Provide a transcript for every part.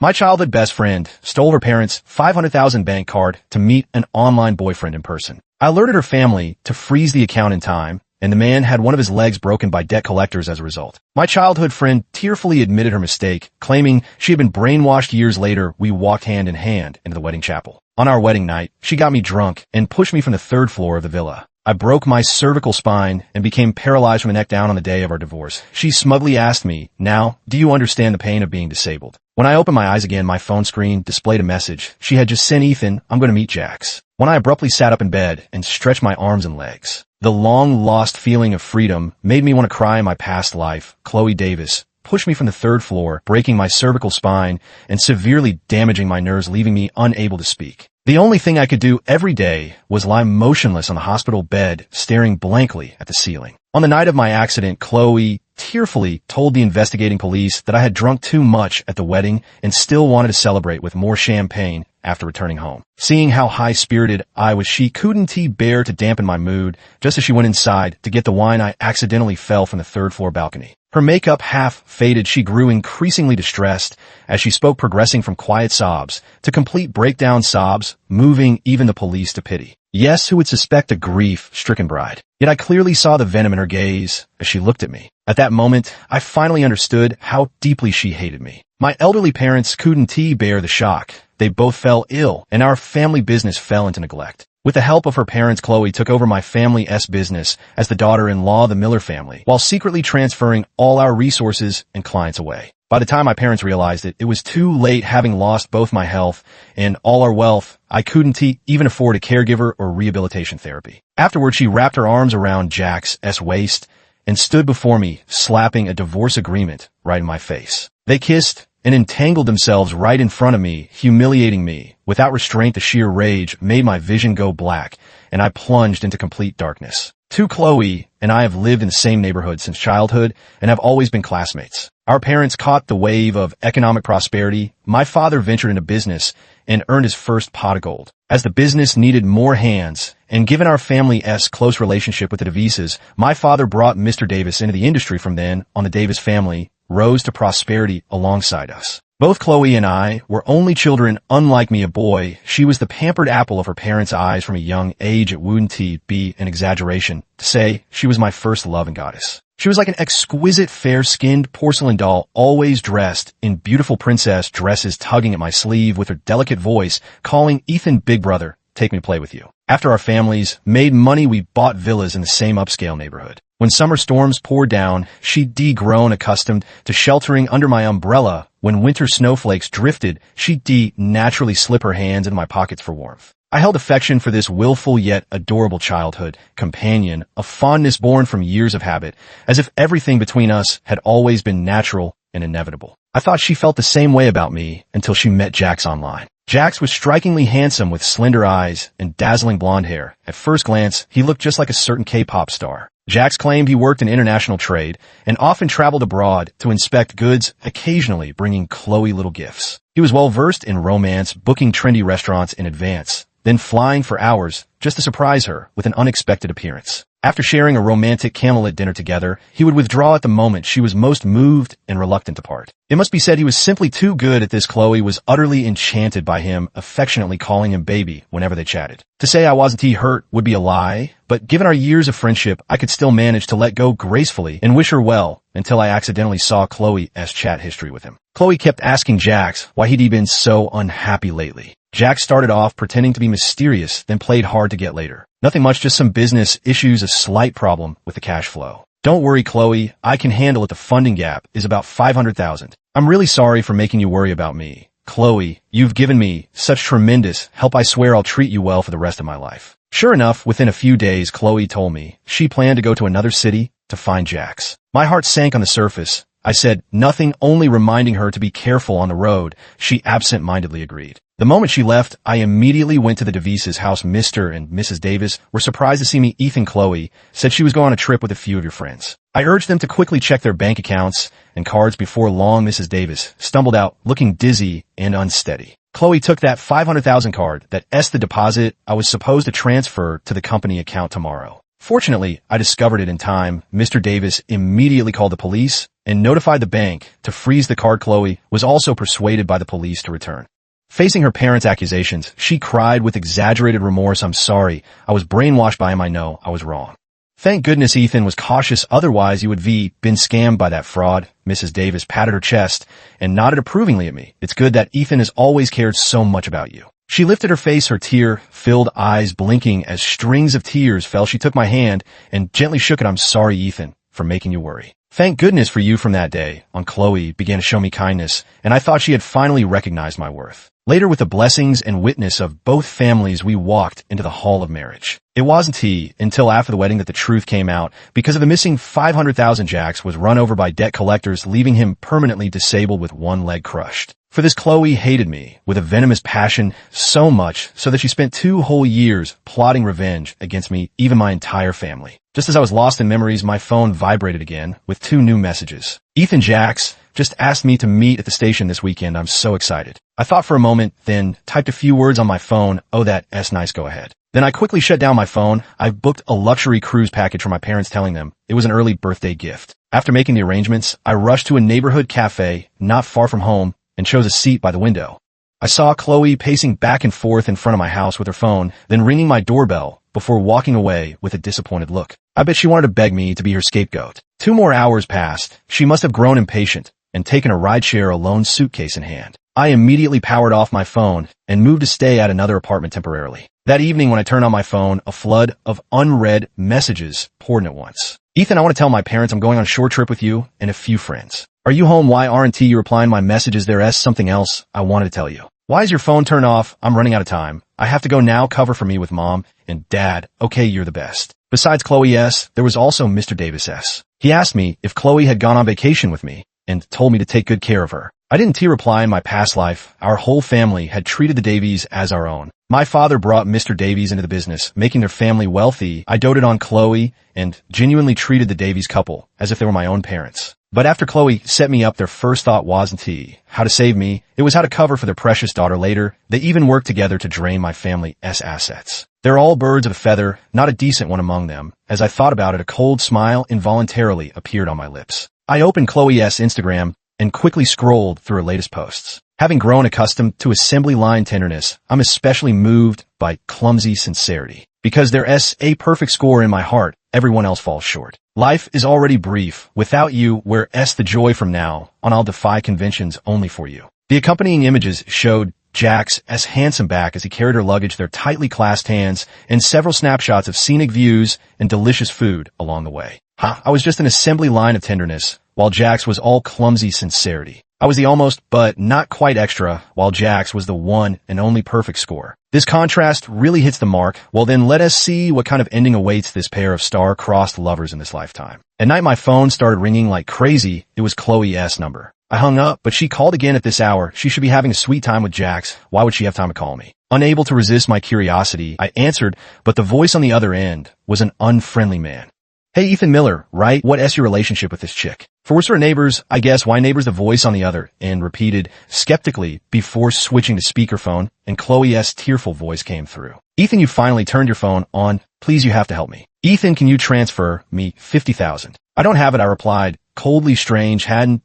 My childhood best friend stole her parents' $500,000 bank card to meet an online boyfriend in person. I alerted her family to freeze the account in time, and the man had one of his legs broken by debt collectors as a result. My childhood friend tearfully admitted her mistake, claiming she had been brainwashed. Years later, we walked hand in hand into the wedding chapel. On our wedding night, she got me drunk and pushed me from the third floor of the villa. I broke my cervical spine and became paralyzed from the neck down on the day of our divorce. She smugly asked me, "Now, do you understand the pain of being disabled?" When I opened my eyes again, my phone screen displayed a message. She had just sent Ethan, "I'm going to meet Jax." When I abruptly sat up in bed and stretched my arms and legs, the long-lost feeling of freedom made me want to cry in my past life. Chloe Davis pushed me from the third floor, breaking my cervical spine and severely damaging my nerves, leaving me unable to speak. The only thing I could do every day was lie motionless on the hospital bed, staring blankly at the ceiling. On the night of my accident, Chloe tearfully told the investigating police that I had drunk too much at the wedding and still wanted to celebrate with more champagne after returning home. Seeing how high-spirited I was, she couldn't bear to dampen my mood. Just as she went inside to get the wine, I accidentally fell from the third-floor balcony. Her makeup half faded. She grew increasingly distressed as she spoke, progressing from quiet sobs to complete breakdown sobs, moving even the police to pity. Yes, who would suspect a grief-stricken bride? Yet I clearly saw the venom in her gaze as she looked at me. At that moment, I finally understood how deeply she hated me. My elderly parents couldn't bear the shock. They both fell ill, and our family business fell into neglect. With the help of her parents, Chloe took over my family's business as the daughter-in-law of the Miller family, while secretly transferring all our resources and clients away. By the time my parents realized it, it was too late. Having lost both my health and all our wealth, I couldn't even afford a caregiver or rehabilitation therapy. Afterward, she wrapped her arms around Jax's waist and stood before me, slapping a divorce agreement right in my face. They kissed and entangled themselves right in front of me, humiliating me. Without restraint, the sheer rage made my vision go black, and I plunged into complete darkness. Chloe and I have lived in the same neighborhood since childhood and have always been classmates. Our parents caught the wave of economic prosperity. My father ventured into business and earned his first pot of gold. As the business needed more hands, and given our family's close relationship with the Davises, my father brought Mr. Davis into the industry. From then on, the Davis family rose to prosperity alongside us. Both Chloe and I were only children. Unlike me, a boy, she was the pampered apple of her parents' eyes from a young age. It wouldn't be an exaggeration to say she was my first love and goddess. She was like an exquisite, fair-skinned porcelain doll, always dressed in beautiful princess dresses, tugging at my sleeve with her delicate voice, calling Ethan, "Big brother, take me to play with you." After our families made money, we bought villas in the same upscale neighborhood. When summer storms poured down, she'd grown accustomed to sheltering under my umbrella. When winter snowflakes drifted, she'd naturally slip her hands into my pockets for warmth. I held affection for this willful yet adorable childhood companion, a fondness born from years of habit, as if everything between us had always been natural and inevitable. I thought she felt the same way about me until she met Jax online. Jax was strikingly handsome with slender eyes and dazzling blonde hair. At first glance, he looked just like a certain K-pop star. Jax claimed he worked in international trade and often traveled abroad to inspect goods, occasionally bringing Chloe little gifts. He was well-versed in romance, booking trendy restaurants in advance, then flying for hours just to surprise her with an unexpected appearance. After sharing a romantic candlelit dinner together, he would withdraw at the moment she was most moved and reluctant to part. It must be said he was simply too good at this. Chloe was utterly enchanted by him, affectionately calling him baby whenever they chatted. To say I wasn't hurt would be a lie, but given our years of friendship, I could still manage to let go gracefully and wish her well until I accidentally saw Chloe's chat history with him. Chloe kept asking Jax why he'd been so unhappy lately. Jax started off pretending to be mysterious, then played hard to get later. Nothing much, just some business issues, a slight problem with the cash flow. "Don't worry, Chloe, I can handle it. The funding gap is about $500,000. I'm really sorry for making you worry about me. Chloe, you've given me such tremendous help. I swear I'll treat you well for the rest of my life." Sure enough, within a few days, Chloe told me she planned to go to another city to find Jax. My heart sank on the surface. I said nothing, only reminding her to be careful on the road. She absent-mindedly agreed. The moment she left, I immediately went to the Davises' house. Mr. and Mrs. Davis were surprised to see me. "Ethan, Chloe said she was going on a trip with a few of your friends." I urged them to quickly check their bank accounts and cards. Before long, Mrs. Davis stumbled out, looking dizzy and unsteady. "Chloe took that $500,000 card, that's the deposit I was supposed to transfer to the company account tomorrow." Fortunately, I discovered it in time. Mr. Davis immediately called the police and notified the bank to freeze the card. Chloe was also persuaded by the police to return. Facing her parents' accusations, she cried with exaggerated remorse, "I'm sorry. I was brainwashed by him. I know I was wrong." Thank goodness Ethan was cautious, otherwise you would have been scammed by that fraud. Mrs. Davis patted her chest and nodded approvingly at me. "It's good that Ethan has always cared so much about you." She lifted her face, her tear-filled eyes blinking as strings of tears fell. She took my hand and gently shook it. "I'm sorry, Ethan, for making you worry. Thank goodness for you." From that day on, Chloe began to show me kindness, and I thought she had finally recognized my worth. Later, with the blessings and witness of both families, we walked into the hall of marriage. It wasn't until after the wedding that the truth came out. Because of the missing $500,000, Jax was run over by debt collectors, leaving him permanently disabled with one leg crushed. For this, Chloe hated me with a venomous passion, so much so that she spent 2 whole years plotting revenge against me, even my entire family. Just as I was lost in memories, my phone vibrated again with 2 new messages. "Ethan, Jax just asked me to meet at the station this weekend. I'm so excited." I thought for a moment, then typed a few words on my phone. "Oh, that's nice, go ahead." Then I quickly shut down my phone. I booked a luxury cruise package for my parents, telling them it was an early birthday gift. After making the arrangements, I rushed to a neighborhood cafe not far from home and chose a seat by the window. I saw Chloe pacing back and forth in front of my house with her phone, then ringing my doorbell before walking away with a disappointed look. I bet she wanted to beg me to be her scapegoat. 2 more hours passed. She must have grown impatient and taken a rideshare alone, suitcase in hand. I immediately powered off my phone and moved to stay at another apartment temporarily. That evening, when I turned on my phone, a flood of unread messages poured in at once. "Ethan, I want to tell my parents I'm going on a short trip with you and a few friends. Are you home? Why aren't you replying my messages? There's something else I wanted to tell you. Why is your phone turned off? I'm running out of time. I have to go now. Cover for me with Mom and Dad. Okay, you're the best." Besides Chloe S., there was also Mr. Davis S. He asked me if Chloe had gone on vacation with me and told me to take good care of her. I didn't reply. In my past life, our whole family had treated the Davies as our own. My father brought Mr. Davies into the business, making their family wealthy. I doted on Chloe and genuinely treated the Davies couple as if they were my own parents. But after Chloe set me up, their first thought wasn't how to save me. It was how to cover for their precious daughter later. They even worked together to drain my family's assets. They're all birds of a feather, not a decent one among them. As I thought about it, a cold smile involuntarily appeared on my lips. I opened Chloe's Instagram and quickly scrolled through her latest posts. Having grown accustomed to assembly line tenderness, I'm especially moved by clumsy sincerity. Because there's a perfect score in my heart, everyone else falls short. Life is already brief. Without you, where's the joy from now on? I'll defy conventions only for you. The accompanying images showed Jax's handsome back as he carried her luggage, their tightly clasped hands, and several snapshots of scenic views and delicious food along the way. I was just an assembly line of tenderness, while Jax was all clumsy sincerity. I was the almost, but not quite extra, while Jax was the one and only perfect score. This contrast really hits the mark. Well then, let us see what kind of ending awaits this pair of star-crossed lovers in this lifetime. At night, my phone started ringing like crazy. It was Chloe's number. I hung up, but she called again at this hour. She should be having a sweet time with Jax. Why would she have time to call me? Unable to resist my curiosity, I answered, but the voice on the other end was an unfriendly man. "Hey, Ethan Miller, right? What's your relationship with this chick?" "For we're sort of neighbors, I guess." "Why neighbors?" The voice on the other end repeated skeptically before switching to speakerphone, and Chloe's tearful voice came through. "Ethan, you finally turned your phone on. Please, you have to help me." "Ethan, can you transfer me $50,000? "I don't have it," I replied. Coldly strange, hadn't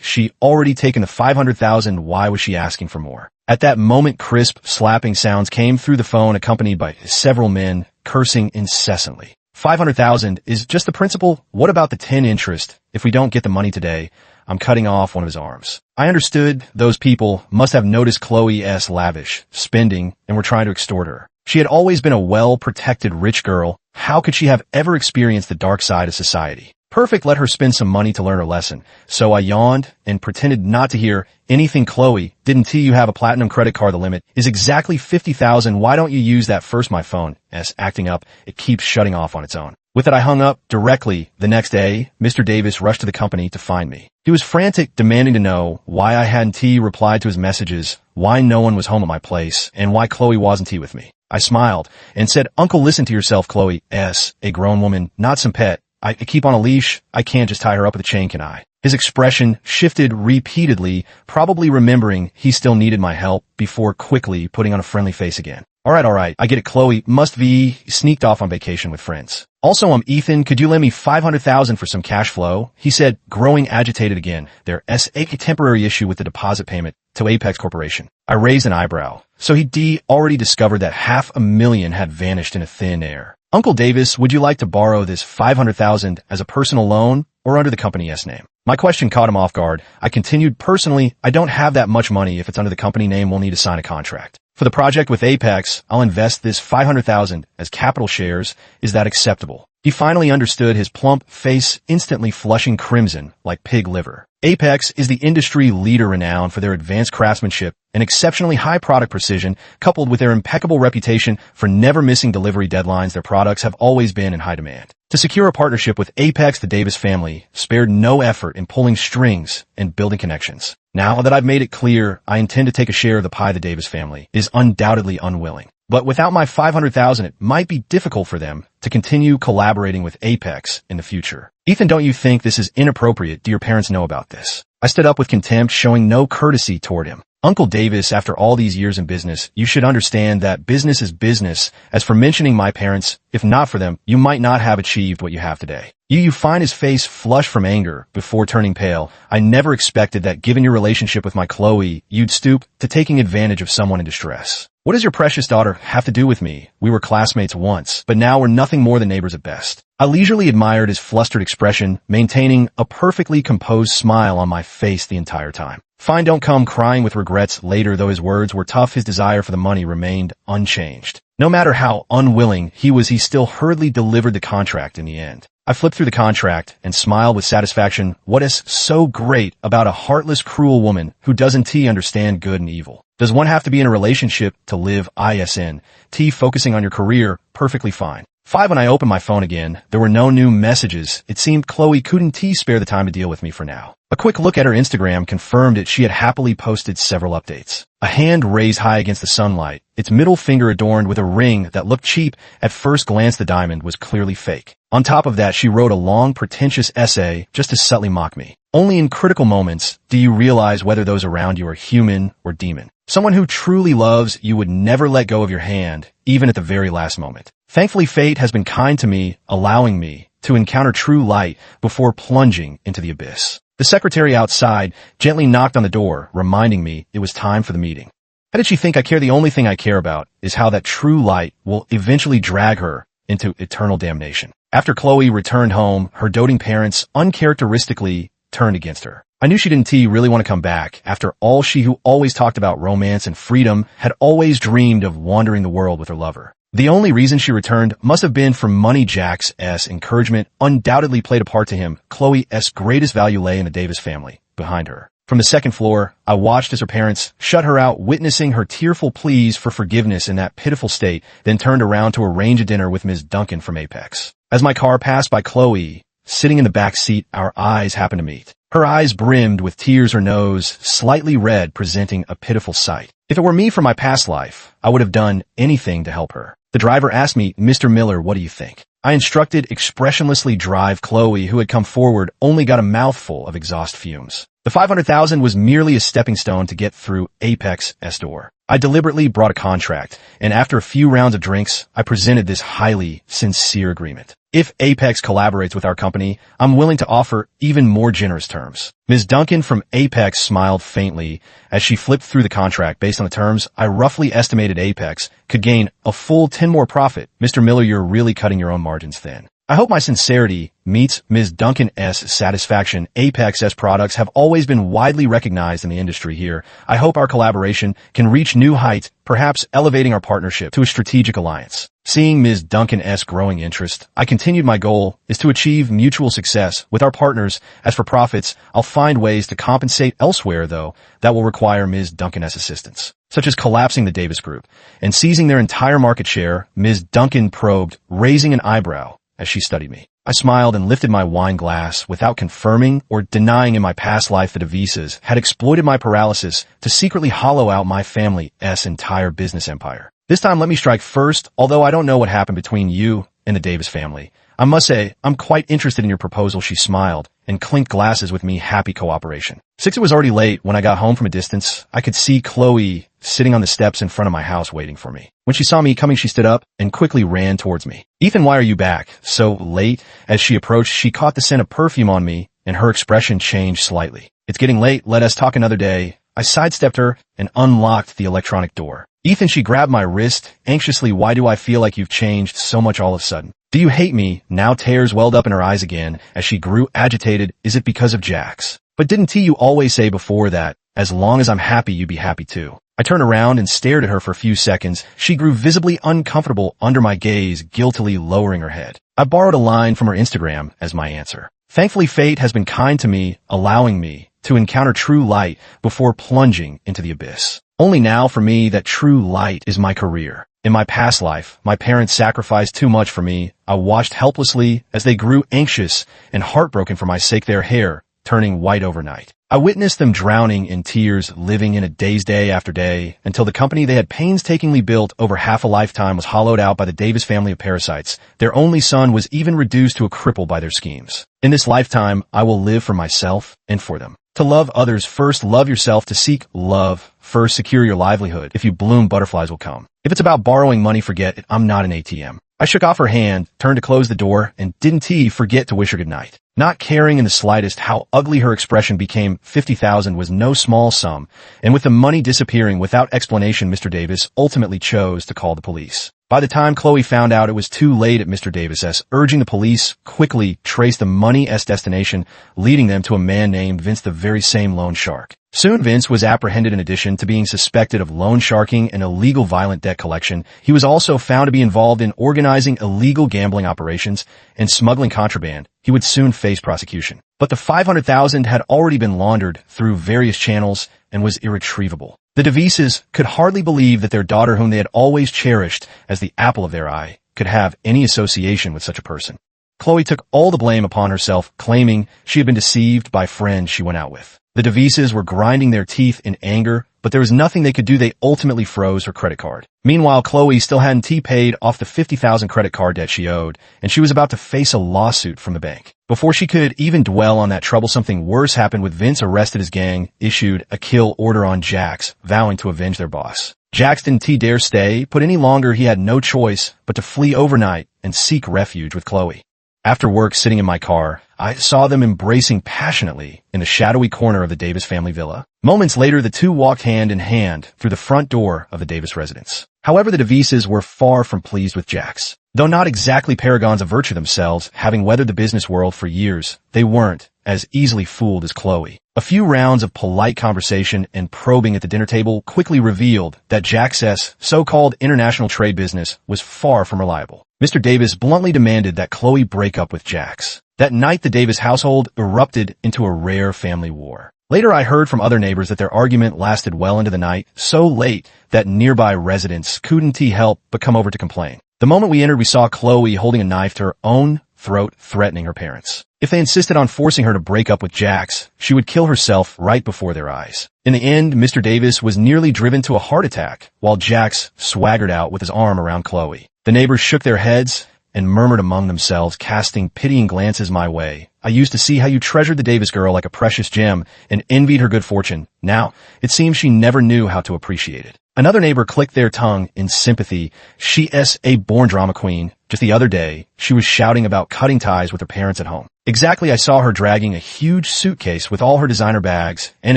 she already taken the $500,000? Why was she asking for more? At that moment, crisp, slapping sounds came through the phone, accompanied by several men cursing incessantly. $500,000 is just the principal. What about the 10 interest? If we don't get the money today, I'm cutting off one of his arms. I understood those people must have noticed Chloe's lavish spending and were trying to extort her. She had always been a well-protected rich girl. How could she have ever experienced the dark side of society? Perfect, let her spend some money to learn her lesson. So I yawned and pretended not to hear anything. "Chloe, didn't you have a platinum credit card? The limit is exactly $50,000. Why don't you use that first?" My phone is acting up. It keeps shutting off on its own. With it, I hung up. Directly the next day, Mr. Davis rushed to the company to find me. He was frantic, demanding to know why I hadn't replied to his messages, why no one was home at my place, and why Chloe wasn't with me. I smiled and said, "Uncle, listen to yourself. Chloe S. a grown woman, not some pet. I keep on a leash. I can't just tie her up with a chain, can I?" His expression shifted repeatedly, probably remembering he still needed my help, before quickly putting on a friendly face again. All right, I get it. Chloe must be sneaked off on vacation with friends. Also, Ethan, could you lend me 500,000 for some cash flow? He said, growing agitated again. There's a temporary issue with the deposit payment to Apex Corporation. I raised an eyebrow. So he already discovered that $500,000 had vanished in a thin air. Uncle Davis, would you like to borrow this 500,000 as a personal loan or under the company's name? My question caught him off guard. I continued, personally, I don't have that much money. If it's under the company name, we'll need to sign a contract. For the project with Apex, I'll invest this 500,000 as capital shares. Is that acceptable? He finally understood, his plump face instantly flushing crimson like pig liver. Apex is the industry leader renowned for their advanced craftsmanship and exceptionally high product precision, coupled with their impeccable reputation for never missing delivery deadlines. Their products have always been in high demand. To secure a partnership with Apex, the Davis family spared no effort in pulling strings and building connections. Now that I've made it clear I intend to take a share of the pie, the Davis family is undoubtedly unwilling. But without my 500,000, it might be difficult for them to continue collaborating with Apex in the future. Ethan, don't you think this is inappropriate? Do your parents know about this? I stood up with contempt, showing no courtesy toward him. Uncle Davis, after all these years in business, you should understand that business is business. As for mentioning my parents, if not for them, you might not have achieved what you have today. You find his face flush from anger before turning pale. I never expected that, given your relationship with my Chloe, you'd stoop to taking advantage of someone in distress. What does your precious daughter have to do with me? We were classmates once, but now we're nothing more than neighbors at best. I leisurely admired his flustered expression, maintaining a perfectly composed smile on my face the entire time. Fine, don't come crying with regrets later. Though his words were tough, his desire for the money remained unchanged. No matter how unwilling he was, he still hurriedly delivered the contract in the end. I flipped through the contract and smiled with satisfaction. What is so great about a heartless, cruel woman who doesn't understand good and evil? Does one have to be in a relationship to live? Focusing on your career, perfectly fine. 5. When I opened my phone again, there were no new messages. It seemed Chloe couldn't spare the time to deal with me for now. A quick look at her Instagram confirmed it. She had happily posted several updates. A hand raised high against the sunlight, its middle finger adorned with a ring that looked cheap. At first glance, the diamond was clearly fake. On top of that, she wrote a long, pretentious essay just to subtly mock me. Only in critical moments do you realize whether those around you are human or demon. Someone who truly loves you would never let go of your hand, even at the very last moment. Thankfully, fate has been kind to me, allowing me to encounter true light before plunging into the abyss. The secretary outside gently knocked on the door, reminding me it was time for the meeting. How did she think I care? The only thing I care about is how that true light will eventually drag her into eternal damnation. After Chloe returned home, her doting parents uncharacteristically turned against her. I knew she didn't really want to come back. After all, she who always talked about romance and freedom had always dreamed of wandering the world with her lover. The only reason she returned must have been for money. Jack's encouragement undoubtedly played a part to him. Chloe's greatest value lay in the Davis family, behind her. From the second floor, I watched as her parents shut her out, witnessing her tearful pleas for forgiveness in that pitiful state, then turned around to arrange a dinner with Ms. Duncan from Apex. As my car passed by Chloe, sitting in the back seat, our eyes happened to meet. Her eyes brimmed with tears, her nose slightly red, presenting a pitiful sight. If it were me from my past life, I would have done anything to help her. The driver asked me, Mr. Miller, what do you think? I instructed expressionlessly drive. Chloe, who had come forward, only got a mouthful of exhaust fumes. The 500,000 was merely a stepping stone to get through Apex's door. I deliberately brought a contract, and after a few rounds of drinks, I presented this highly sincere agreement. If Apex collaborates with our company, I'm willing to offer even more generous terms. Ms. Duncan from Apex smiled faintly as she flipped through the contract. Based on the terms, I roughly estimated Apex could gain a full 10 more profit. Mr. Miller, you're really cutting your own margins thin. I hope my sincerity meets Ms. Duncan's satisfaction. Apex's products have always been widely recognized in the industry here. I hope our collaboration can reach new heights, perhaps elevating our partnership to a strategic alliance. Seeing Ms. Duncan's growing interest, I continued. My goal is to achieve mutual success with our partners. As for profits, I'll find ways to compensate elsewhere, though that will require Ms. Duncan's assistance, such as collapsing the Davis Group and seizing their entire market share. Ms. Duncan probed, raising an eyebrow as she studied me. I smiled and lifted my wine glass without confirming or denying. In my past life, the Devises had exploited my paralysis to secretly hollow out my family's entire business empire. This time, let me strike first. Although I don't know what happened between you and the Davis family, I must say, I'm quite interested in your proposal, she smiled, and clinked glasses with me, happy cooperation. Since it was already late, when I got home from a distance, I could see Chloe sitting on the steps in front of my house waiting for me. When she saw me coming, she stood up and quickly ran towards me. Ethan, why are you back so late? As she approached, she caught the scent of perfume on me, and her expression changed slightly. It's getting late, let us talk another day. I sidestepped her and unlocked the electronic door. Ethan, she grabbed my wrist, anxiously, why do I feel like you've changed so much all of a sudden? Do you hate me? Now tears welled up in her eyes again as she grew agitated. Is it because of Jax? But didn't you always say before that, as long as I'm happy, you'd be happy too? I turned around and stared at her for a few seconds. She grew visibly uncomfortable under my gaze, guiltily lowering her head. I borrowed a line from her Instagram as my answer. Thankfully, fate has been kind to me, allowing me to encounter true light before plunging into the abyss. Only now for me that true light is my career. In my past life, my parents sacrificed too much for me. I watched helplessly as they grew anxious and heartbroken for my sake, their hair turning white overnight. I witnessed them drowning in tears, living in a daze day after day, until the company they had painstakingly built over half a lifetime was hollowed out by the Davis family of parasites. Their only son was even reduced to a cripple by their schemes. In this lifetime, I will live for myself and for them. To love others first, love yourself. To seek love first, secure your livelihood. If you bloom, butterflies will come. If it's about borrowing money, forget it. I'm not an ATM. I shook off her hand, turned to close the door, and didn't forget to wish her good night. Not caring in the slightest how ugly her expression became, $50,000 was no small sum, and with the money disappearing without explanation, Mr. Davis ultimately chose to call the police. By the time Chloe found out, it was too late at Mr. Davis's urging. The police quickly traced the money's destination, leading them to a man named Vince, the very same loan shark. Soon Vince was apprehended. In addition to being suspected of loan sharking and illegal violent debt collection, he was also found to be involved in organizing illegal gambling operations and smuggling contraband. He would soon face prosecution. But the $500,000 had already been laundered through various channels and was irretrievable. The Devises could hardly believe that their daughter, whom they had always cherished as the apple of their eye, could have any association with such a person. Chloe took all the blame upon herself, claiming she had been deceived by friends she went out with. The Devises were grinding their teeth in anger, but there was nothing they could do. They ultimately froze her credit card. Meanwhile, Chloe still hadn't paid off the $50,000 credit card debt she owed, and she was about to face a lawsuit from the bank. Before she could even dwell on that trouble, something worse happened. With Vince arrested, his gang issued a kill order on Jax, vowing to avenge their boss. Jax didn't dare stay put any longer. He had no choice but to flee overnight and seek refuge with Chloe. After work, sitting in my car, I saw them embracing passionately in the shadowy corner of the Davis family villa. Moments later, the two walked hand in hand through the front door of the Davis residence. However, the Devises were far from pleased with Jax. Though not exactly paragons of virtue themselves, having weathered the business world for years, they weren't as easily fooled as Chloe. A few rounds of polite conversation and probing at the dinner table quickly revealed that Jax's so-called international trade business was far from reliable. Mr. Davis bluntly demanded that Chloe break up with Jax. That night, the Davis household erupted into a rare family war. Later, I heard from other neighbors that their argument lasted well into the night, so late that nearby residents couldn't help but come over to complain. The moment we entered, we saw Chloe holding a knife to her own throat, threatening her parents. If they insisted on forcing her to break up with Jax, she would kill herself right before their eyes. In the end, Mr. Davis was nearly driven to a heart attack, while Jax swaggered out with his arm around Chloe. The neighbors shook their heads and murmured among themselves, casting pitying glances my way. I used to see how you treasured the Davis girl like a precious gem and envied her good fortune. Now, it seems she never knew how to appreciate it. Another neighbor clicked their tongue in sympathy. She's a born drama queen. Just the other day, she was shouting about cutting ties with her parents at home. Exactly, I saw her dragging a huge suitcase with all her designer bags and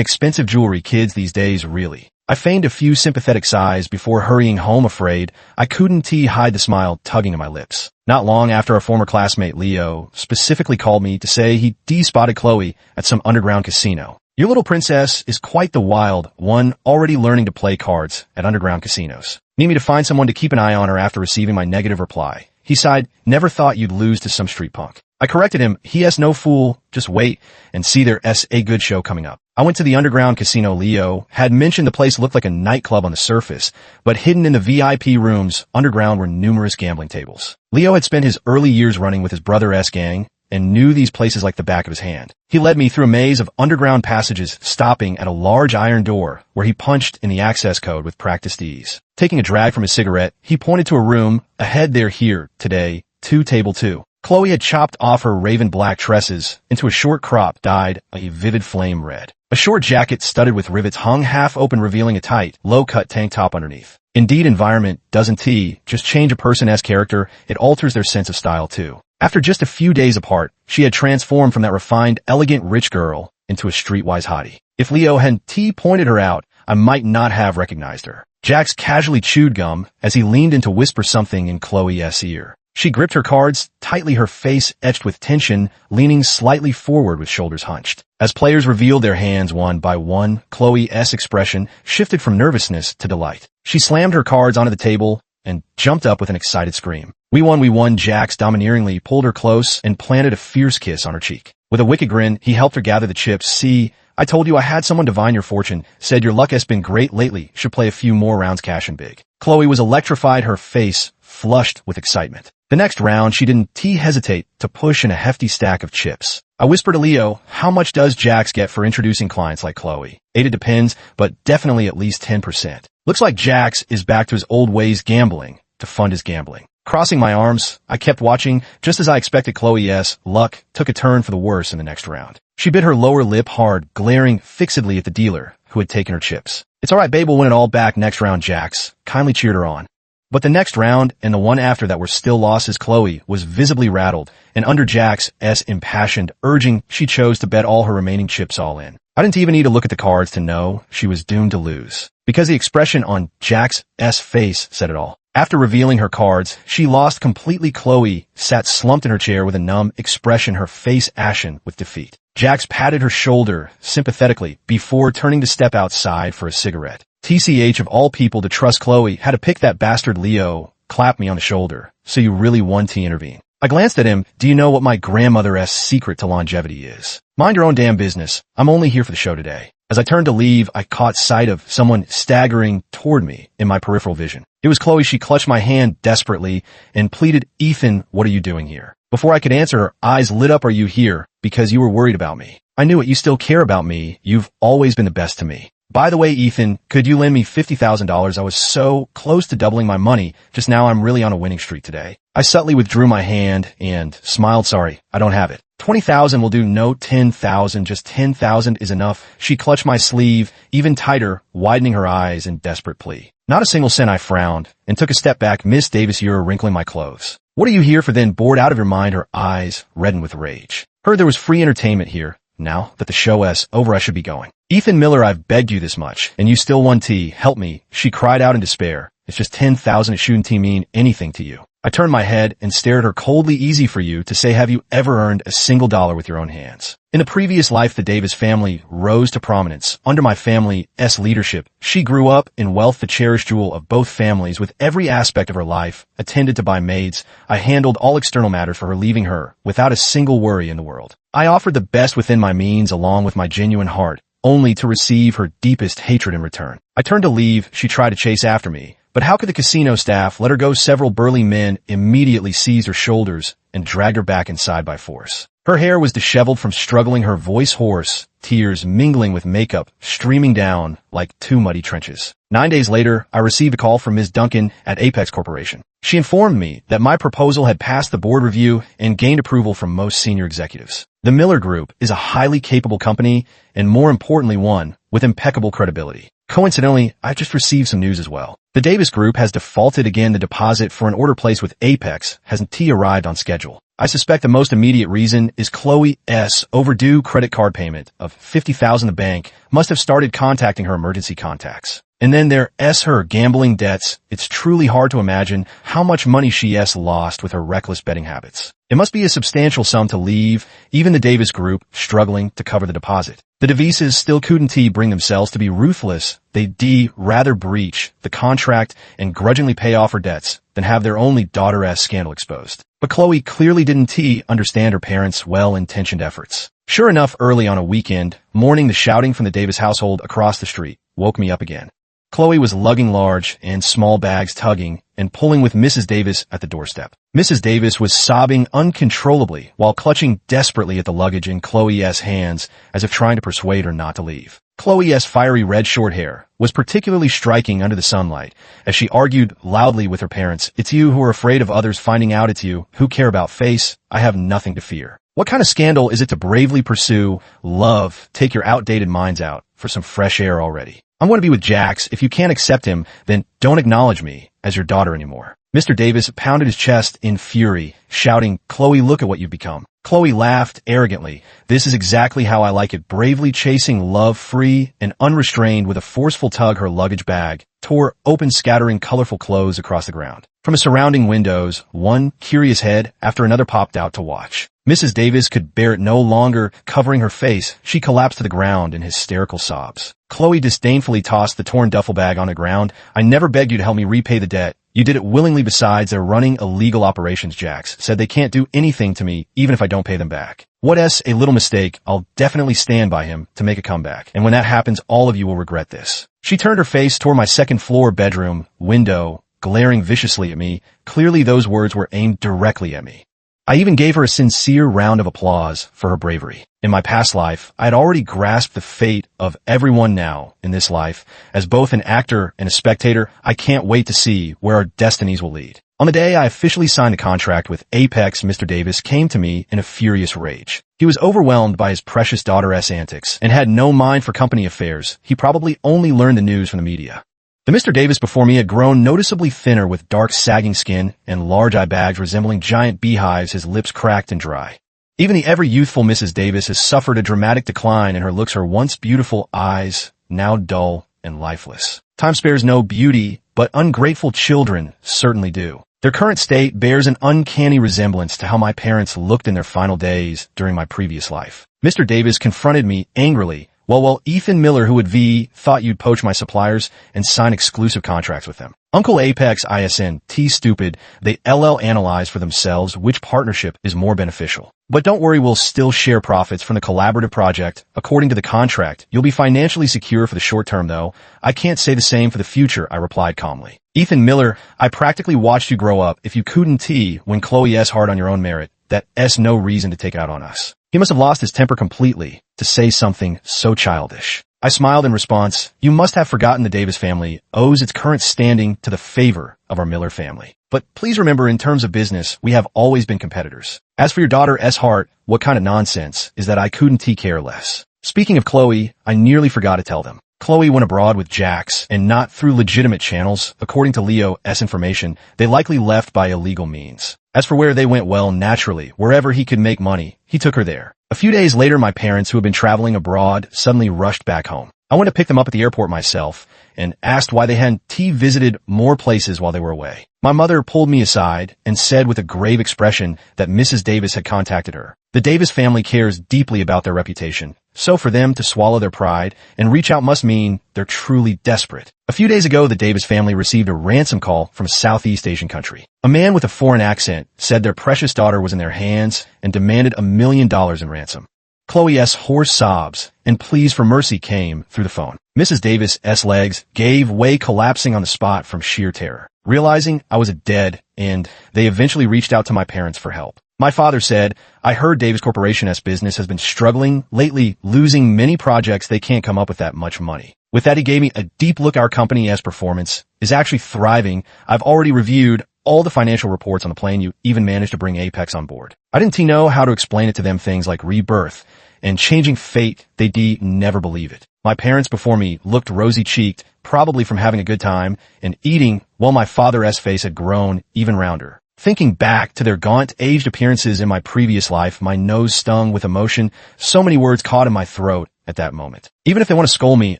expensive jewelry. Kids these days, really. I feigned a few sympathetic sighs before hurrying home, afraid I couldn't hide the smile tugging at my lips. Not long after, a former classmate, Leo, specifically called me to say he spotted Chloe at some underground casino. Your little princess is quite the wild one, already learning to play cards at underground casinos. Need me to find someone to keep an eye on her. After receiving my negative reply, he sighed, never thought you'd lose to some street punk. I corrected him, he no fool, just wait and see there's a good show coming up. I went to the underground casino. Leo had mentioned the place looked like a nightclub on the surface, but hidden in the VIP rooms underground were numerous gambling tables. Leo had spent his early years running with his brother's gang and knew these places like the back of his hand. He led me through a maze of underground passages, stopping at a large iron door where he punched in the access code with practiced ease. Taking a drag from his cigarette, he pointed to a room ahead there. Here, today, table 2. Chloe had chopped off her raven black tresses into a short crop dyed a vivid flame red. A short jacket studded with rivets hung half open, revealing a tight, low-cut tank top underneath. Indeed, environment doesn't just change a person's character, it alters their sense of style too. After just a few days apart, she had transformed from that refined, elegant, rich girl into a streetwise hottie. If Leo hadn't pointed her out, I might not have recognized her. Jax casually chewed gum as he leaned in to whisper something in Chloe's ear. She gripped her cards tightly, her face etched with tension, leaning slightly forward with shoulders hunched. As players revealed their hands one by one, Chloe's expression shifted from nervousness to delight. She slammed her cards onto the table and jumped up with an excited scream. We won, Jax domineeringly pulled her close and planted a fierce kiss on her cheek. With a wicked grin, he helped her gather the chips. See, I told you I had someone divine your fortune, said your luck has been great lately, should play a few more rounds cash and big. Chloe was electrified, her face flushed with excitement. The next round, she didn't hesitate to push in a hefty stack of chips. I whispered to Leo, how much does Jax get for introducing clients like Chloe? It depends, but definitely at least 10%. Looks like Jax is back to his old ways, gambling to fund his gambling. Crossing my arms, I kept watching. Just as I expected, Chloe's luck took a turn for the worse in the next round. She bit her lower lip hard, glaring fixedly at the dealer who had taken her chips. It's all right, babe, we'll win it all back next round, Jax kindly cheered her on. But the next round and the one after that were still losses. Chloe was visibly rattled, and under Jax's impassioned urging, she chose to bet all her remaining chips all in. I didn't even need to look at the cards to know she was doomed to lose, because the expression on Jax's face said it all. After revealing her cards, she lost completely. Chloe sat slumped in her chair with a numb expression, her face ashen with defeat. Jax patted her shoulder sympathetically before turning to step outside for a cigarette. TCH, of all people to trust Chloe, had to pick that bastard Leo. Clapped me on the shoulder. So you really want to intervene? I glanced at him. Do you know what my grandmother's secret to longevity is? Mind your own damn business. I'm only here for the show today. As I turned to leave, I caught sight of someone staggering toward me in my peripheral vision. It was Chloe. She clutched my hand desperately and pleaded, Ethan, what are you doing here? Before I could answer, her eyes lit up. Are you here because you were worried about me? I knew it. You still care about me. You've always been the best to me. By the way, Ethan, could you lend me $50,000? I was so close to doubling my money. Just now I'm really on a winning streak today. I subtly withdrew my hand and smiled. Sorry, I don't have it. 20,000 will do. No, 10,000. Just 10,000 is enough. She clutched my sleeve even tighter, widening her eyes in desperate plea. Not a single cent. I frowned and took a step back. Miss Davis, you're wrinkling my clothes. What are you here for then? Bored out of your mind, her eyes reddened with rage. Heard there was free entertainment here. Now that the show is over, I should be going. Ethan Miller, I've begged you this much, and you still want tea. Help me. She cried out in despair. It's just 10,000. It shouldn't mean anything to you. I turned my head and stared at her coldly. Easy for you to say. Have you ever earned a single dollar with your own hands? In a previous life, the Davis family rose to prominence. Under my family's leadership, she grew up in wealth, the cherished jewel of both families. With every aspect of her life attended to by maids, I handled all external matters for her, leaving her without a single worry in the world. I offered the best within my means along with my genuine heart, only to receive her deepest hatred in return. I turned to leave. She tried to chase after me. But how could the casino staff let her go? Several burly men immediately seized her shoulders and dragged her back inside by force. Her hair was disheveled from struggling, her voice hoarse, tears mingling with makeup streaming down like two muddy trenches. 9 days later, I received a call from Ms. Duncan at Apex Corporation. She informed me that my proposal had passed the board review and gained approval from most senior executives. The Miller Group is a highly capable company and, more importantly, one with impeccable credibility. Coincidentally, I just received some news as well. The Davis Group has defaulted again. The deposit for an order placed with Apex hasn't arrived on schedule. I suspect the most immediate reason is Chloe's overdue credit card payment of $50,000. The bank must have started contacting her emergency contacts. And then there's her gambling debts. It's truly hard to imagine how much money she's lost with her reckless betting habits. It must be a substantial sum to leave even the Davis Group struggling to cover the deposit. The Davises still couldn't bring themselves to be ruthless. They'd rather breach the contract and grudgingly pay off her debts than have their only daughter's scandal exposed. But Chloe clearly didn't understand her parents' well-intentioned efforts. Sure enough, early on a weekend morning, the shouting from the Davis household across the street woke me up again. Chloe was lugging large and small bags, tugging and pulling with Mrs. Davis at the doorstep. Mrs. Davis was sobbing uncontrollably while clutching desperately at the luggage in Chloe's hands as if trying to persuade her not to leave. Chloe's fiery red short hair was particularly striking under the sunlight, as she argued loudly with her parents, "It's you who are afraid of others finding out it's you, who care about face. I have nothing to fear." What kind of scandal is it to bravely pursue love, take your outdated minds out for some fresh air already? I'm going to be with Jax. If you can't accept him, then don't acknowledge me as your daughter anymore. Mr. Davis pounded his chest in fury, shouting, "Chloe, look at what you've become." Chloe laughed arrogantly. "This is exactly how I like it," bravely chasing love free and unrestrained with a forceful tug. Her luggage bag tore open, scattering colorful clothes across the ground. From the surrounding windows, one curious head after another popped out to watch. Mrs. Davis could bear it no longer. Covering her face, she collapsed to the ground in hysterical sobs. Chloe disdainfully tossed the torn duffel bag on the ground. "I never begged you to help me repay the debt. You did it willingly. Besides, they're running illegal operations. Jax said they can't do anything to me, even if I don't pay them back. What's a little mistake? I'll definitely stand by him to make a comeback. And when that happens, all of you will regret this." She turned her face toward my second-floor bedroom window, glaring viciously at me. Clearly those words were aimed directly at me. I even gave her a sincere round of applause for her bravery. In my past life, I had already grasped the fate of everyone. Now, in this life, as both an actor and a spectator, I can't wait to see where our destinies will lead. On the day I officially signed a contract with Apex, Mr. Davis came to me in a furious rage. He was overwhelmed by his precious daughter's antics and had no mind for company affairs. He probably only learned the news from the media. The Mr. Davis before me had grown noticeably thinner, with dark sagging skin and large eye bags resembling giant beehives, his lips cracked and dry. Even the ever-youthful Mrs. Davis has suffered a dramatic decline in her looks, her once beautiful eyes now dull and lifeless. Time spares no beauty, but ungrateful children certainly do. Their current state bears an uncanny resemblance to how my parents looked in their final days during my previous life. Mr. Davis confronted me angrily. Well, Ethan Miller, who would thought you'd poach my suppliers and sign exclusive contracts with them. Uncle Apex ISNT stupid. They analyze for themselves which partnership is more beneficial. But don't worry, we'll still share profits from the collaborative project. According to the contract, you'll be financially secure for the short term, though. I can't say the same for the future, I replied calmly. Ethan Miller, I practically watched you grow up. If you couldn't win Chloe's heart on your own merit, that's no reason to take out on us. He must have lost his temper completely to say something so childish. I smiled in response. You must have forgotten the Davis family owes its current standing to the favor of our Miller family. But please remember, in terms of business, we have always been competitors. As for your daughter's heart, what kind of nonsense is that? I couldn't care less. Speaking of Chloe, I nearly forgot to tell them. Chloe went abroad with Jax, and not through legitimate channels. According to Leo's information, they likely left by illegal means. As for where they went, well, naturally, wherever he could make money, he took her there. A few days later, my parents, who had been traveling abroad, suddenly rushed back home. I went to pick them up at the airport myself and asked why they hadn't visited more places while they were away. My mother pulled me aside and said with a grave expression that Mrs. Davis had contacted her. The Davis family cares deeply about their reputation, so for them to swallow their pride and reach out must mean they're truly desperate. A few days ago, the Davis family received a ransom call from a Southeast Asian country. A man with a foreign accent said their precious daughter was in their hands and demanded $1 million in ransom. Chloe's hoarse sobs and pleas for mercy came through the phone. Mrs. Davis's legs gave way, collapsing on the spot from sheer terror. Realizing I was dead, and they eventually reached out to my parents for help. My father said, I heard Davis Corporation's business has been struggling lately, losing many projects. They can't come up with that much money. With that, he gave me a deep look. Our company's performance is actually thriving. I've already reviewed all the financial reports on the plane. You even managed to bring Apex on board. I didn't know how to explain it to them. Things like rebirth and changing fate, they'd never believe it. My parents before me looked rosy-cheeked, probably from having a good time and eating, while my father's face had grown even rounder. Thinking back to their gaunt, aged appearances in my previous life, my nose stung with emotion. So many words caught in my throat at that moment. Even if they want to scold me,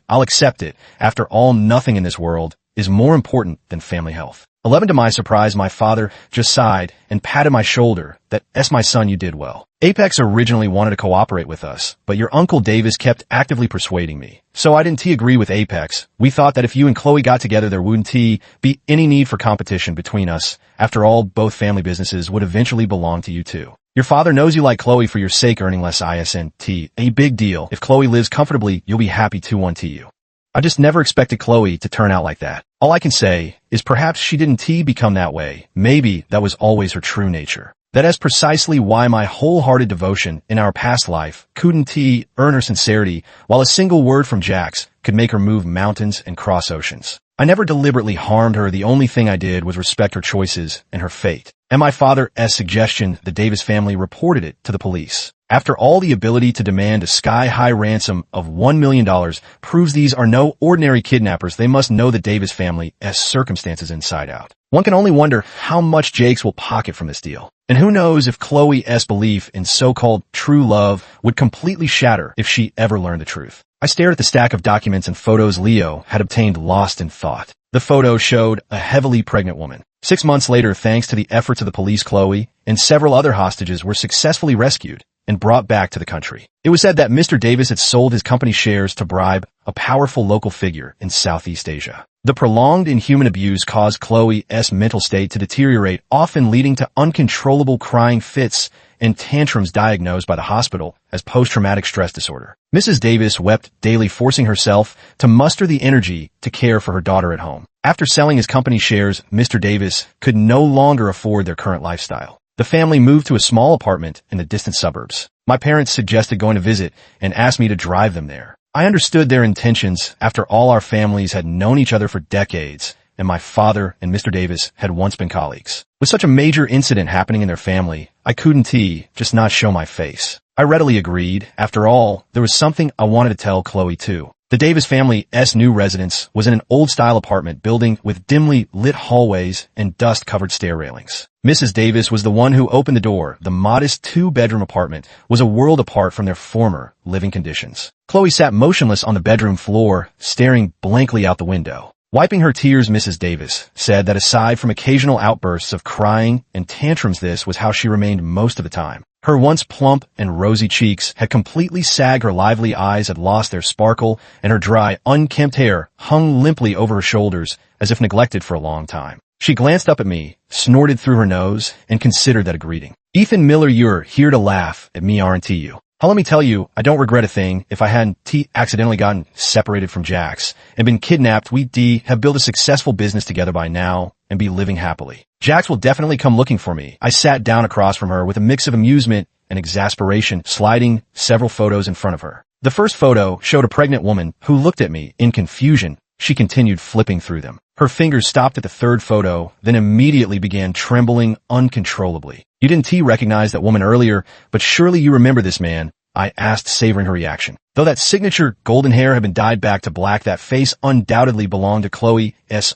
I'll accept it. After all, nothing in this world is more important than family health. 11 to my surprise, my father just sighed and patted my shoulder. That's my son, you did well. Apex originally wanted to cooperate with us, but your Uncle Davis kept actively persuading me. So I didn't agree with Apex. We thought that if you and Chloe got together, there wouldn't be any need for competition between us. After all, both family businesses would eventually belong to you too. Your father knows you like Chloe for your sake, earning less ISNT. A big deal. If Chloe lives comfortably, you'll be happy to want to you. I just never expected Chloe to turn out like that. All I can say is perhaps she didn't become that way. Maybe that was always her true nature. That is precisely why my wholehearted devotion in our past life couldn't earn her sincerity, while a single word from Jax could make her move mountains and cross oceans. I never deliberately harmed her. The only thing I did was respect her choices and her fate. At my father's suggestion, the Davis family reported it to the police. After all, the ability to demand a sky-high ransom of $1 million proves these are no ordinary kidnappers. They must know the Davis family's circumstances inside out. One can only wonder how much Jakes will pocket from this deal. And who knows if Chloe's belief in so-called true love would completely shatter if she ever learned the truth. I stared at the stack of documents and photos Leo had obtained, lost in thought. The photo showed a heavily pregnant woman. 6 months later, thanks to the efforts of the police, Chloe and several other hostages were successfully rescued and brought back to the country. It was said that Mr. Davis had sold his company shares to bribe a powerful local figure in Southeast Asia. The prolonged inhuman abuse caused Chloe's mental state to deteriorate, often leading to uncontrollable crying fits and tantrums diagnosed by the hospital as post-traumatic stress disorder. Mrs. Davis wept daily, forcing herself to muster the energy to care for her daughter at home. After selling his company shares, Mr. Davis could no longer afford their current lifestyle. The family moved to a small apartment in the distant suburbs. My parents suggested going to visit and asked me to drive them there. I understood their intentions. After all, our families had known each other for decades, and my father and Mr. Davis had once been colleagues. With such a major incident happening in their family, I couldn't just not show my face. I readily agreed. After all, there was something I wanted to tell Chloe too. The Davis family's new residence was in an old-style apartment building with dimly lit hallways and dust-covered stair railings. Mrs. Davis was the one who opened the door. The modest two-bedroom apartment was a world apart from their former living conditions. Chloe sat motionless on the bedroom floor, staring blankly out the window. Wiping her tears, Mrs. Davis said that aside from occasional outbursts of crying and tantrums, this was how she remained most of the time. Her once plump and rosy cheeks had completely sagged, her lively eyes had lost their sparkle, and her dry, unkempt hair hung limply over her shoulders as if neglected for a long time. She glanced up at me, snorted through her nose, and considered that a greeting. "Ethan Miller, you're here to laugh at me, aren't you? Let me tell you, I don't regret a thing. If I hadn't accidentally gotten separated from Jax and been kidnapped, we'd have built a successful business together by now and be living happily. Jax will definitely come looking for me." I sat down across from her with a mix of amusement and exasperation, sliding several photos in front of her. The first photo showed a pregnant woman who looked at me in confusion. She continued flipping through them. Her fingers stopped at the third photo, then immediately began trembling uncontrollably. "You didn't recognize that woman earlier, but surely you remember this man?" I asked, savoring her reaction. Though that signature golden hair had been dyed back to black, that face undoubtedly belonged to Chloe's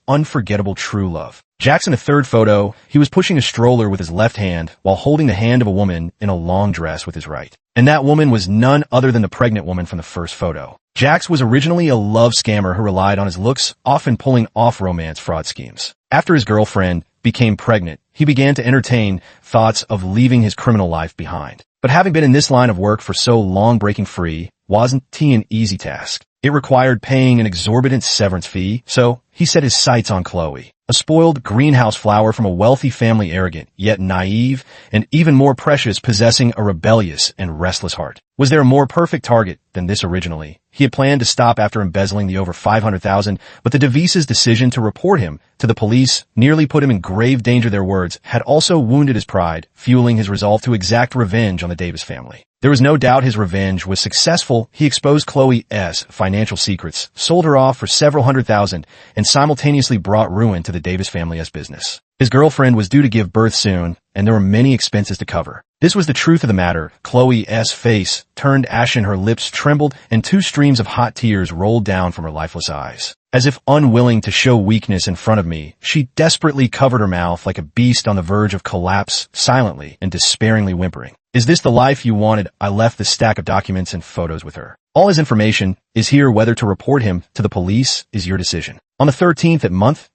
unforgettable true love. Jax, in the third photo, he was pushing a stroller with his left hand while holding the hand of a woman in a long dress with his right. And that woman was none other than the pregnant woman from the first photo. Jax was originally a love scammer who relied on his looks, often pulling off romance fraud schemes. After his girlfriend became pregnant, he began to entertain thoughts of leaving his criminal life behind. But having been in this line of work for so long, breaking free wasn't an easy task. It required paying an exorbitant severance fee, so he set his sights on Chloe, a spoiled greenhouse flower from a wealthy family, arrogant, yet naive, and even more precious, possessing a rebellious and restless heart. Was there a more perfect target than this originally? He had planned to stop after embezzling the over $500,000, but the Davises' decision to report him to the police nearly put him in grave danger. Their words had also wounded his pride, fueling his resolve to exact revenge on the Davis family. There was no doubt his revenge was successful. He exposed Chloe's financial secrets, sold her off for several $100,000, and simultaneously brought ruin to the Davis family's business. His girlfriend was due to give birth soon, and there were many expenses to cover. This was the truth of the matter. Chloe's face turned ashen, her lips trembled, and 2 streams of hot tears rolled down from her lifeless eyes. As if unwilling to show weakness in front of me, she desperately covered her mouth like a beast on the verge of collapse, silently and despairingly whimpering. "Is this the life you wanted?" I left the stack of documents and photos with her. "All his information is here. Whether to report him to the police is your decision." On the 13th at month's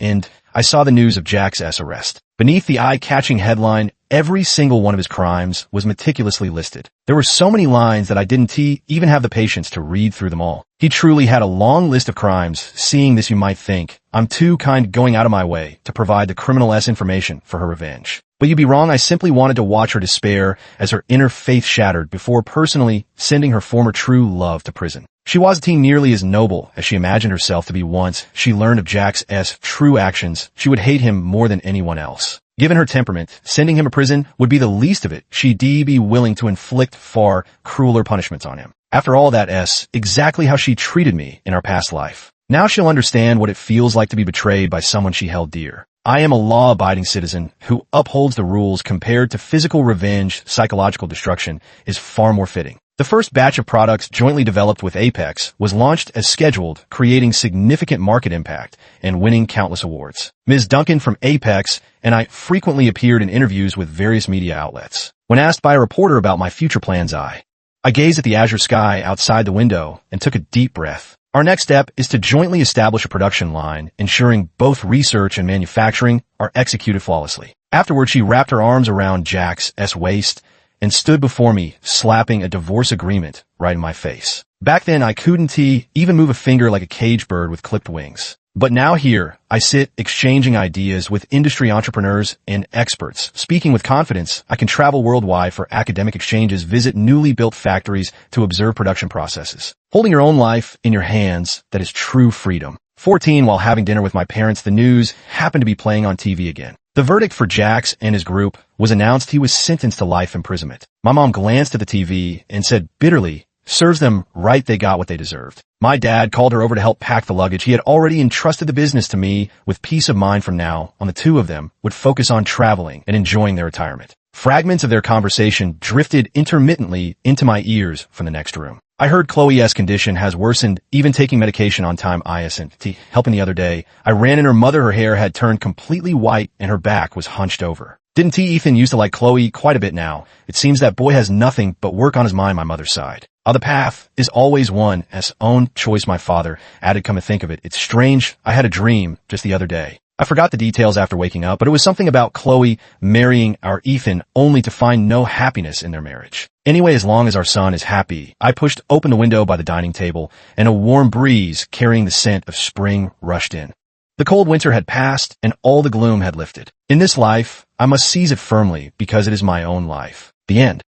end, I saw the news of Jax's arrest. Beneath the eye-catching headline, every single one of his crimes was meticulously listed. There were so many lines that I didn't even have the patience to read through them all. He truly had a long list of crimes. Seeing this, you might think I'm too kind, going out of my way to provide the criminal's information for her revenge. But you'd be wrong. I simply wanted to watch her despair as her inner faith shattered before personally sending her former true love to prison. She wasn't nearly as noble as she imagined herself to be. Once she learned of Jax's true actions, she would hate him more than anyone else. Given her temperament, sending him to prison would be the least of it. She'd be willing to inflict far crueler punishments on him. After all that, exactly how she treated me in our past life. Now she'll understand what it feels like to be betrayed by someone she held dear. I am a law-abiding citizen who upholds the rules. Compared to physical revenge, psychological destruction is far more fitting. The first batch of products jointly developed with Apex was launched as scheduled, creating significant market impact and winning countless awards. Ms. Duncan from Apex and I frequently appeared in interviews with various media outlets. When asked by a reporter about my future plans, I gazed at the azure sky outside the window and took a deep breath. Our next step is to jointly establish a production line, ensuring both research and manufacturing are executed flawlessly. Afterward, she wrapped her arms around Jack's waist and stood before me, slapping a divorce agreement right in my face. Back then, I couldn't even move a finger like a caged bird with clipped wings. But now here, I sit exchanging ideas with industry entrepreneurs and experts. Speaking with confidence, I can travel worldwide for academic exchanges, visit newly built factories to observe production processes. Holding your own life in your hands, that is true freedom. 14, while having dinner with my parents, the news happened to be playing on TV again. The verdict for Jax and his group was announced. He was sentenced to life imprisonment. My mom glanced at the TV and said bitterly, "Serves them right, they got what they deserved." My dad called her over to help pack the luggage. He had already entrusted the business to me with peace of mind. From now on, the two of them would focus on traveling and enjoying their retirement. Fragments of their conversation drifted intermittently into my ears from the next room. I heard Chloe's condition has worsened, even taking medication on time isn't helping. The other day, I ran in her mother. Her hair had turned completely white and her back was hunched over. Didn't Ethan used to like Chloe quite a bit now? It seems that boy has nothing but work on his mind, my mother sighed. The path is always one's own choice, my father added. Come to think of it, it's strange. I had a dream just the other day. I forgot the details after waking up, but it was something about Chloe marrying our Ethan only to find no happiness in their marriage. Anyway, as long as our son is happy. I pushed open the window by the dining table and a warm breeze carrying the scent of spring rushed in. The cold winter had passed and all the gloom had lifted. In this life, I must seize it firmly because it is my own life. The end.